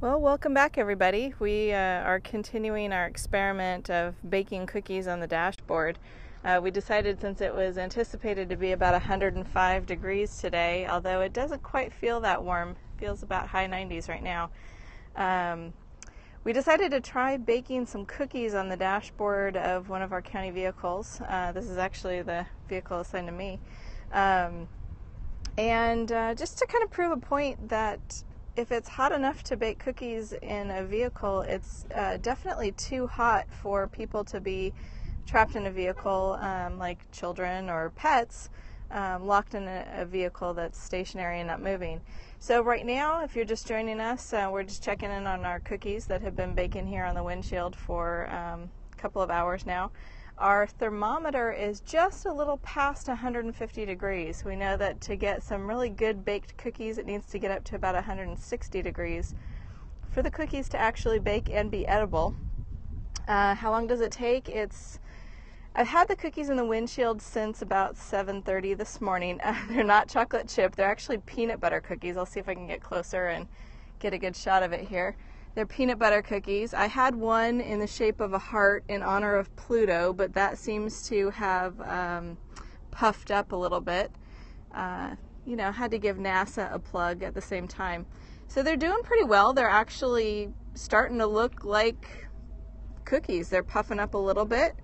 Well, welcome back everybody. We are continuing our experiment of baking cookies on the dashboard. We decided, since it was anticipated to be about 105 degrees today, although it doesn't quite feel that warm, it feels about high 90s right now. We decided to try baking some cookies on the dashboard of one of our county vehicles. This is actually the vehicle assigned to me. Just to kind of prove a point that if it's hot enough to bake cookies in a vehicle, it's definitely too hot for people to be trapped in a vehicle, like children or pets, locked in a vehicle that's stationary and not moving. So right now, if you're just joining us, we're just checking in on our cookies that have been baking here on the windshield for a couple of hours now. Our thermometer is just a little past 150 degrees. We know that to get some really good baked cookies, it needs to get up to about 160 degrees for the cookies to actually bake and be edible. How long does it take? I've had the cookies in the windshield since about 7:30 this morning. They're not chocolate chip. They're actually peanut butter cookies. I'll see if I can get closer and get a good shot of it here. They're peanut butter cookies. I had one in the shape of a heart in honor of Pluto, but that seems to have puffed up a little bit. Had to give NASA a plug at the same time. So they're doing pretty well. They're actually starting to look like cookies. They're puffing up a little bit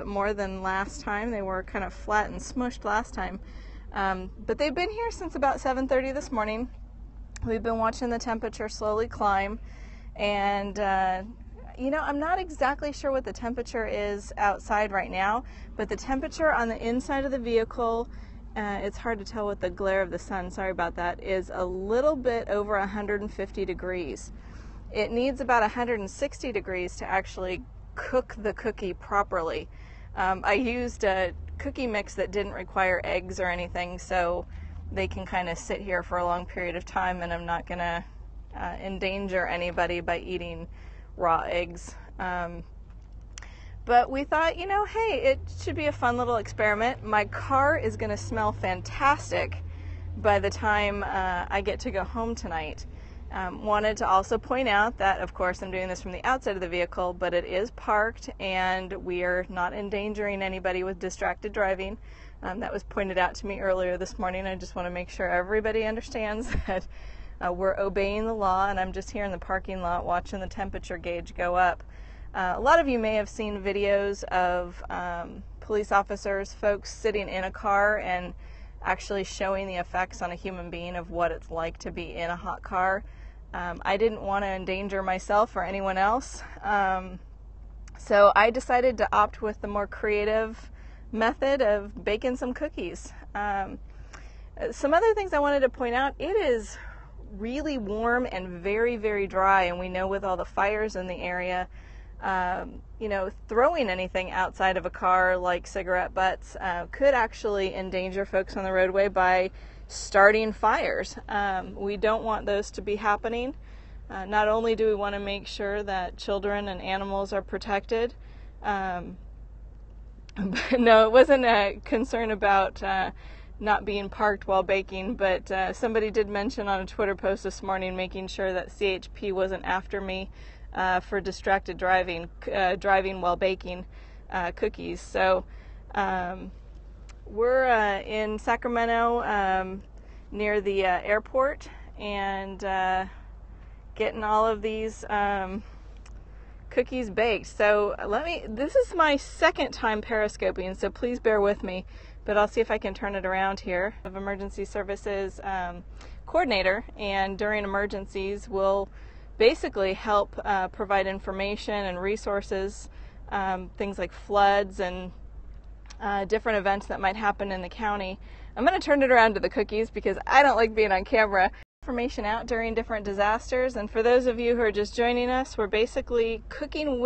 more than last time. They were kind of flat and smushed last time. But they've been here since about 7:30 this morning. We've been watching the temperature slowly climb. And, I'm not exactly sure what the temperature is outside right now, but the temperature on the inside of the vehicle, it's hard to tell with the glare of the sun, sorry about that, is a little bit over 150 degrees. It needs about 160 degrees to actually cook the cookie properly. I used a cookie mix that didn't require eggs or anything, so they can kind of sit here for a long period of time, and I'm not going to endanger anybody by eating raw eggs. But we thought, hey, it should be a fun little experiment. My car is going to smell fantastic by the time I get to go home tonight. Wanted to also point out that, of course, I'm doing this from the outside of the vehicle, but it is parked and we are not endangering anybody with distracted driving. That was pointed out to me earlier this morning. I just want to make sure everybody understands that we're obeying the law, and I'm just here in the parking lot watching the temperature gauge go up. A lot of you may have seen videos of police officers, folks sitting in a car and actually showing the effects on a human being of what it's like to be in a hot car. I didn't want to endanger myself or anyone else, so I decided to opt with the more creative method of baking some cookies. Some other things I wanted to point out: it is really warm and very, very dry, and we know with all the fires in the area, throwing anything outside of a car like cigarette butts could actually endanger folks on the roadway by starting fires. We don't want those to be happening. Not only do we want to make sure that children and animals are protected, but no, it wasn't a concern about not being parked while baking, but somebody did mention on a Twitter post this morning making sure that CHP wasn't after me for distracted driving while baking cookies. So we're in Sacramento near the airport, and getting all of these cookies baked. So this is my second time periscoping, so please bear with me. But I'll see if I can turn it around here. Of emergency services coordinator, and during emergencies will basically help provide information and resources, things like floods and different events that might happen in the county. I'm going to turn it around to the cookies because I don't like being on camera. Information out during different disasters, and for those of you who are just joining us, we're basically cooking